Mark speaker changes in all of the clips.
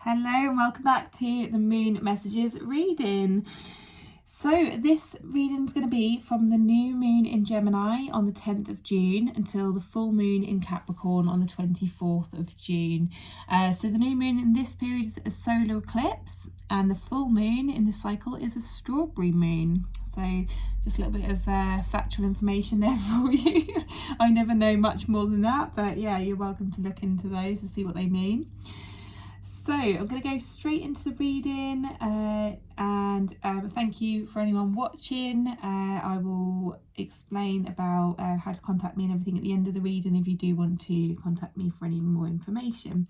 Speaker 1: Hello and welcome back to the Moon Messages reading. So this reading is going to be from the new moon in Gemini on the 10th of June until the full moon in Capricorn on the 24th of June. So the new moon in this period is a solar eclipse and the full moon in this cycle is a strawberry moon. So just a little bit of factual information there for you. I never know much more than that, but yeah, you're welcome to look into those to see what they mean. So I'm going to go straight into the reading and thank you for anyone watching. I will explain about how to contact me and everything at the end of the reading if you do want to contact me for any more information.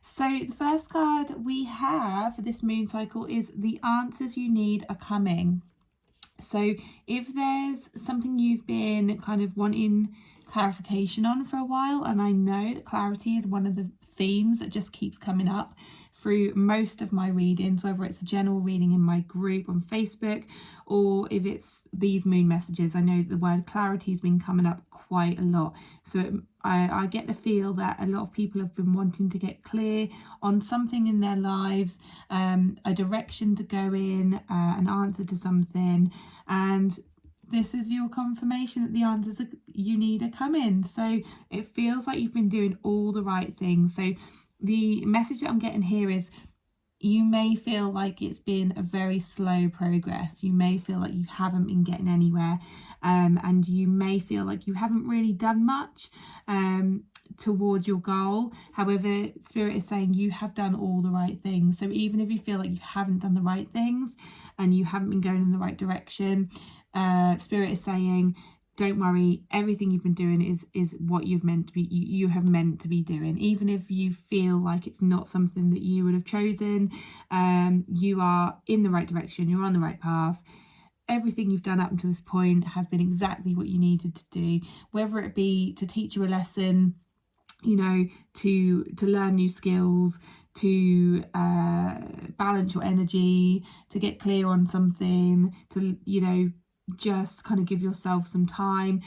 Speaker 1: So the first card we have for this moon cycle is the answers you need are coming. So if there's something you've been kind of wanting clarification on for a while, and I know that clarity is one of the themes that just keeps coming up through most of my readings, whether it's a general reading in my group on Facebook or if it's these moon messages. I know the word clarity has been coming up quite a lot, so I get the feel that a lot of people have been wanting to get clear on something in their lives, a direction to go in, an answer to something, and this is your confirmation that the answers that you need are coming. So it feels like you've been doing all the right things. So the message that I'm getting here is you may feel like it's been a very slow progress. You may feel like you haven't been getting anywhere, and you may feel like you haven't really done much towards your goal. However, Spirit is saying you have done all the right things. So even if you feel like you haven't done the right things and you haven't been going in the right direction, Spirit is saying don't worry, everything you've been doing is what you've meant to be, you have meant to be doing. Even if you feel like it's not something that you would have chosen, you are in the right direction, you're on the right path. Everything you've done up until this point has been exactly what you needed to do, whether it be to teach you a lesson, you know, to learn new skills, to balance your energy, to get clear on something, to, you know, just kind of give yourself some time.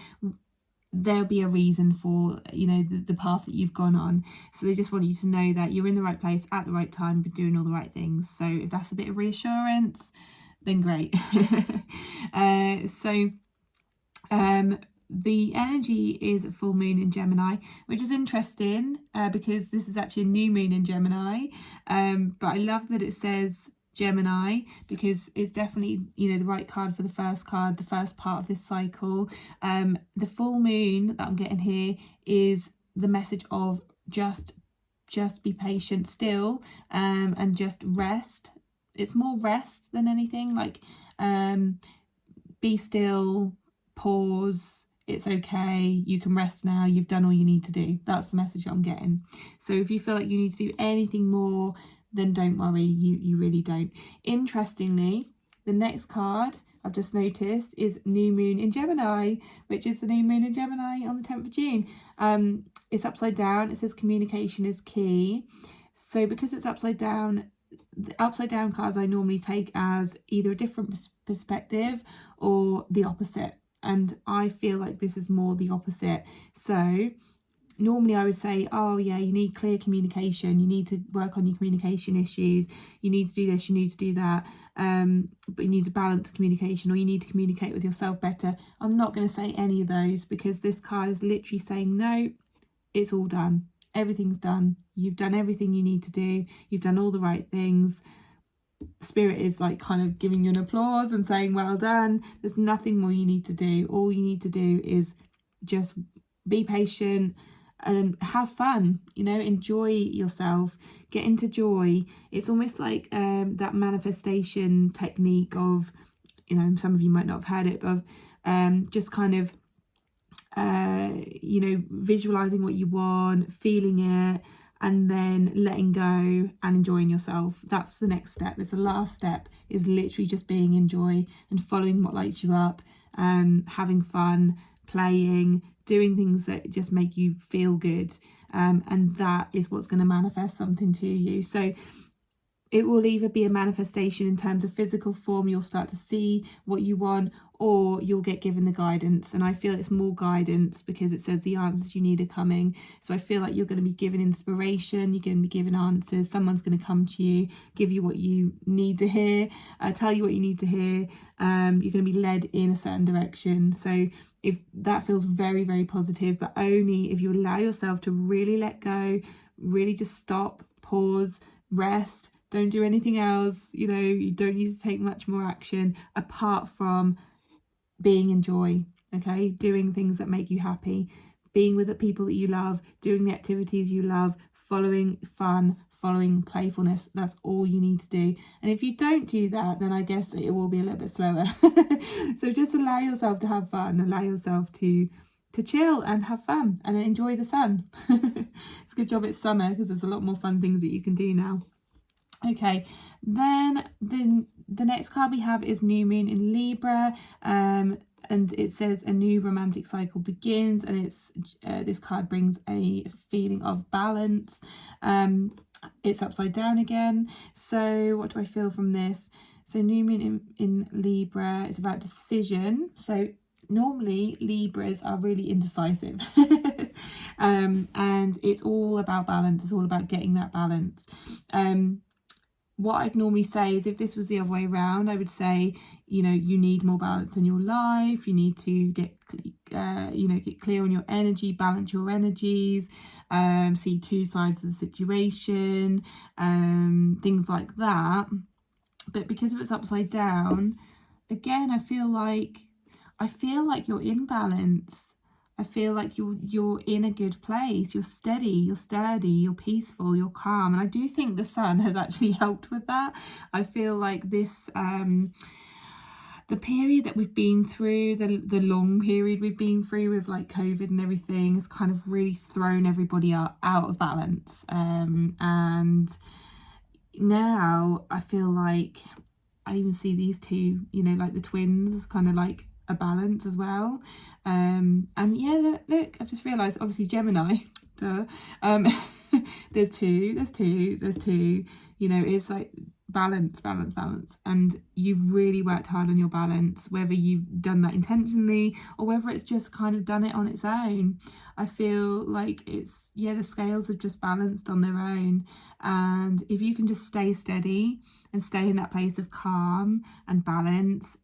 Speaker 1: There'll be a reason for, you know, the path that you've gone on. So they just want you to know that you're in the right place at the right time, but doing all the right things. So if that's a bit of reassurance, then great. The energy is a full moon in Gemini, which is interesting because this is actually a new moon in Gemini. But I love that it says Gemini because it's definitely, you know, the right card for the first card, the first part of this cycle. The full moon that I'm getting here is the message of just be patient still, and just rest. It's more rest than anything, like be still, pause, it's okay, you can rest now, you've done all you need to do. That's the message I'm getting. So if you feel like you need to do anything more, then don't worry, you really don't. Interestingly, the next card I've just noticed is new moon in Gemini, which is the new moon in Gemini on the 10th of June. It's upside down. It says communication is key. So because it's upside down, the upside down cards I normally take as either a different perspective or the opposite, and I feel like this is more the opposite. So normally I would say, oh yeah, you need clear communication, you need to work on your communication issues, you need to do this, you need to do that, but you need to balance communication, or you need to communicate with yourself better. I'm not going to say any of those because this card is literally saying no, it's all done, everything's done, you've done everything you need to do, you've done all the right things. Spirit is like kind of giving you an applause and saying well done. There's nothing more you need to do. All you need to do is just be patient and have fun, you know, enjoy yourself, get into joy. It's almost like that manifestation technique of, you know, some of you might not have heard it, but just kind of you know, visualizing what you want, feeling it, and then letting go and enjoying yourself. That's the next step. It's the last step, is literally just being in joy and following what lights you up, having fun, playing, doing things that just make you feel good, and that is what's going to manifest something to you. So it will either be a manifestation in terms of physical form, you'll start to see what you want, or you'll get given the guidance. And I feel it's more guidance because it says the answers you need are coming. So I feel like you're going to be given inspiration, you're going to be given answers, someone's going to come to you, give you what you need to hear, tell you what you need to hear. You're going to be led in a certain direction. So if that feels very, very positive, but only if you allow yourself to really let go, really just stop, pause, rest. Don't do anything else. You know, you don't need to take much more action apart from being in joy, okay? Doing things that make you happy, being with the people that you love, doing the activities you love, following fun, following playfulness. That's all you need to do. And if you don't do that, then I guess it will be a little bit slower. So just allow yourself to have fun, allow yourself to chill and have fun and enjoy the sun. It's a good job it's summer because there's a lot more fun things that you can do now. Okay, then the next card we have is New Moon in Libra, and it says a new romantic cycle begins, and it's this card brings a feeling of balance. It's upside down again. So what do I feel from this? So New Moon in Libra is about decision. So normally Libras are really indecisive. And it's all about balance. It's all about getting that balance. What I'd normally say is if this was the other way around, I would say, you know, you need more balance in your life. You need to get clear on your energy, balance your energies, see two sides of the situation, things like that. But because it was upside down, again, I feel like you're in balance. I feel like you're in a good place. You're steady, you're sturdy, you're peaceful, you're calm. And I do think the sun has actually helped with that. I feel like this, the period that we've been through, the long period we've been through with like COVID and everything has kind of really thrown everybody out of balance. And now I feel like I even see these two, you know, like the twins as kind of like a balance as well. And yeah, look, I've just realized, obviously Gemini, duh. There's two, you know, it's like balance, and you've really worked hard on your balance, whether you've done that intentionally or whether it's just kind of done it on its own. I feel like it's, yeah, the scales have just balanced on their own. And if you can just stay steady and stay in that place of calm and balance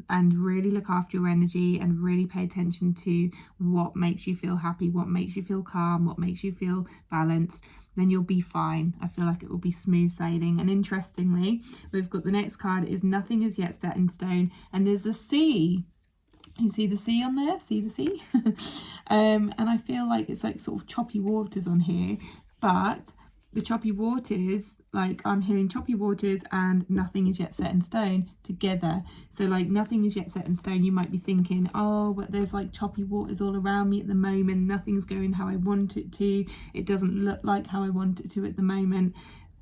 Speaker 1: and really look after your energy and really pay attention to what makes you feel happy, what makes you feel calm, what makes you feel balanced, then you'll be fine. I feel like it will be smooth sailing. And interestingly, we've got the next card is nothing is yet set in stone, and there's a sea. You see the sea on there? See the sea? And I feel like it's like sort of choppy waters on here, but the choppy waters, like I'm hearing choppy waters and nothing is yet set in stone together. So like nothing is yet set in stone. You might be thinking, oh, but there's like choppy waters all around me at the moment. Nothing's going how I want it to. It doesn't look like how I want it to at the moment.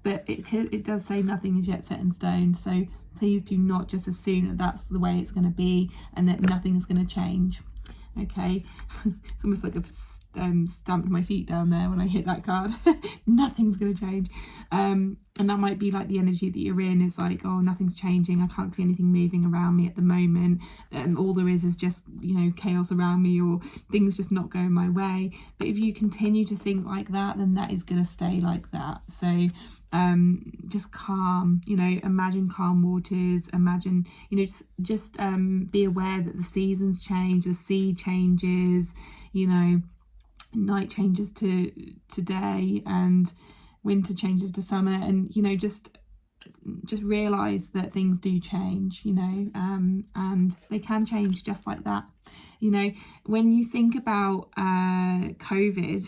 Speaker 1: But it does say nothing is yet set in stone. So please do not just assume that that's the way it's going to be and that nothing is going to change. Okay, it's almost like I've stamped my feet down there when I hit that card. Nothing's going to change. And that might be like the energy that you're in is like, oh, nothing's changing. I can't see anything moving around me at the moment. All there is just, you know, chaos around me or things just not going my way. But if you continue to think like that, then that is going to stay like that. So just calm, you know, imagine calm waters, imagine, you know, just be aware that the seasons change, the sea changes, you know, night changes to day and winter changes to summer, and you know, just realize that things do change, you know, and they can change just like that. You know, when you think about COVID,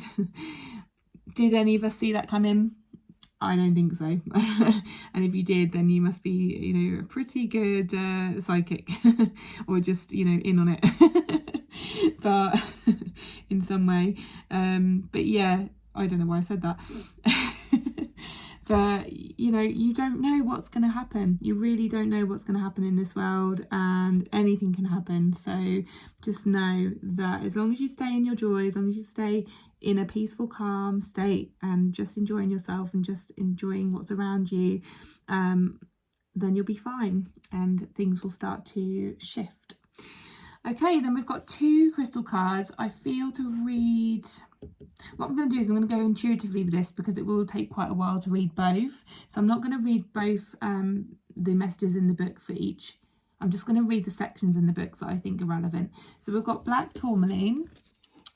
Speaker 1: did any of us see that come in? I don't think so. And if you did, then you must be, you know, a pretty good psychic or just, you know, in on it. But in some way. But yeah, I don't know why I said that. But you know, you don't know what's going to happen. You really don't know what's going to happen in this world, and anything can happen. So just know that as long as you stay in your joy, as long as you stay in a peaceful, calm state and just enjoying yourself and just enjoying what's around you, then you'll be fine and things will start to shift. Okay, then we've got 2 crystal cards. I feel to read... What I'm going to do is I'm going to go intuitively with this because it will take quite a while to read both. So I'm not going to read both the messages in the book for each. I'm just going to read the sections in the books that I think are relevant. So we've got black tourmaline,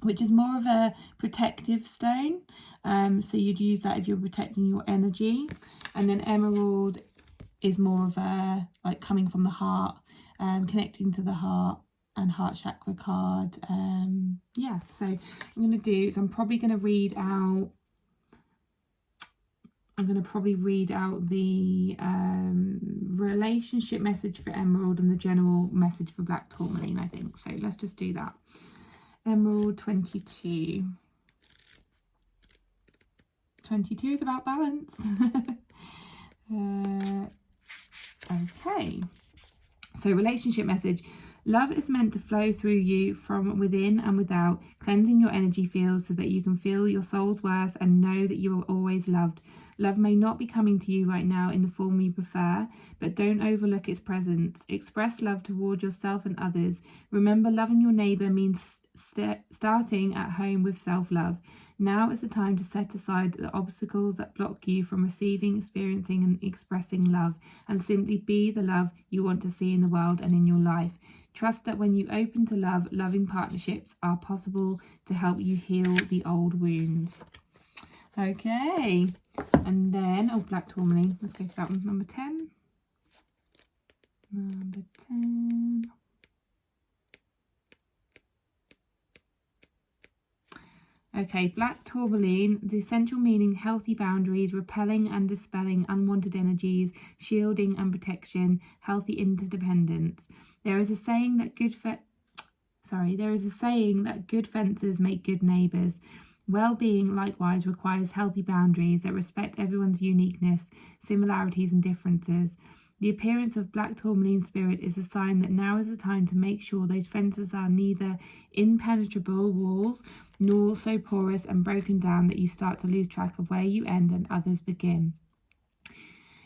Speaker 1: which is more of a protective stone. So you'd use that if you're protecting your energy. And then emerald is more of a, like, coming from the heart, connecting to the heart, and heart chakra card. Yeah, so I'm going to do is I'm probably going to read out the relationship message for emerald and the general message for black tourmaline, I think. So let's just do that. Emerald 22. 22 is about balance. Okay, so relationship message. Love is meant to flow through you from within and without, cleansing your energy fields so that you can feel your soul's worth and know that you are always loved. Love may not be coming to you right now in the form you prefer, but don't overlook its presence. Express love toward yourself and others. Remember, loving your neighbour means starting at home with self-love. Now is the time to set aside the obstacles that block you from receiving, experiencing and expressing love, and simply be the love you want to see in the world and in your life. Trust that when you open to love, loving partnerships are possible to help you heal the old wounds. Okay, and then, oh, black tourmaline, let's go for that one. Number 10. Number 10. Okay, black tourmaline, the essential meaning: healthy boundaries, repelling and dispelling unwanted energies, shielding and protection, healthy interdependence. There is a saying that good fences make good neighbours. Well-being likewise requires healthy boundaries that respect everyone's uniqueness, similarities and differences. The appearance of black tourmaline spirit is a sign that now is the time to make sure those fences are neither impenetrable walls nor so porous and broken down that you start to lose track of where you end and others begin.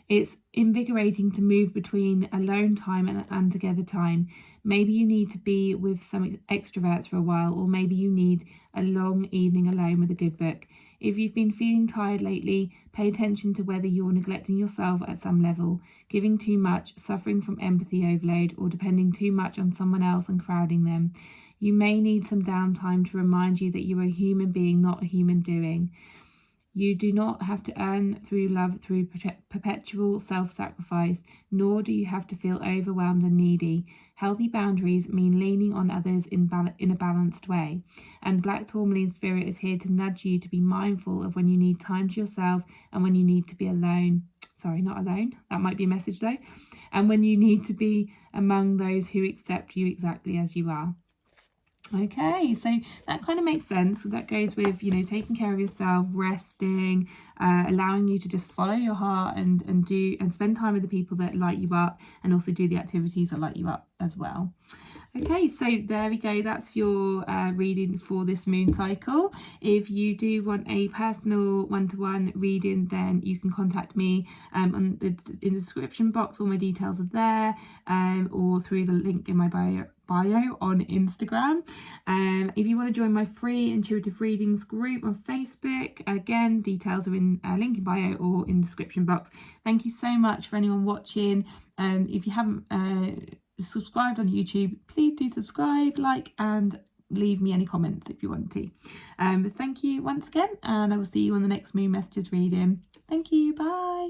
Speaker 1: It's invigorating to move between alone time and together time. Maybe you need to be with some extroverts for a while, or maybe you need a long evening alone with a good book. If you've been feeling tired lately, pay attention to whether you're neglecting yourself at some level, giving too much, suffering from empathy overload, or depending too much on someone else and crowding them. You may need some downtime to remind you that you are a human being, not a human doing. You do not have to earn through love through perpetual self-sacrifice, nor do you have to feel overwhelmed and needy. Healthy boundaries mean leaning on others in a balanced way. And black tourmaline spirit is here to nudge you to be mindful of when you need time to yourself and when you need to be alone. Sorry, not alone. That might be a message though. And when you need to be among those who accept you exactly as you are. Okay, so that kind of makes sense. So that goes with, you know, taking care of yourself, resting, allowing you to just follow your heart and spend time with the people that light you up, and also do the activities that light you up as well. Okay, so there we go. That's your reading for this moon cycle. If you do want a personal one-to-one reading, then you can contact me in the description box. All my details are there, or through the link in my bio on Instagram. If you want to join my free intuitive readings group on Facebook, again, details are in link in bio or in description box. Thank you so much for anyone watching. If you haven't subscribed on YouTube, please do subscribe, like, and leave me any comments if you want to. Thank you once again, and I will see you on the next Moon Messages reading. Thank you, bye.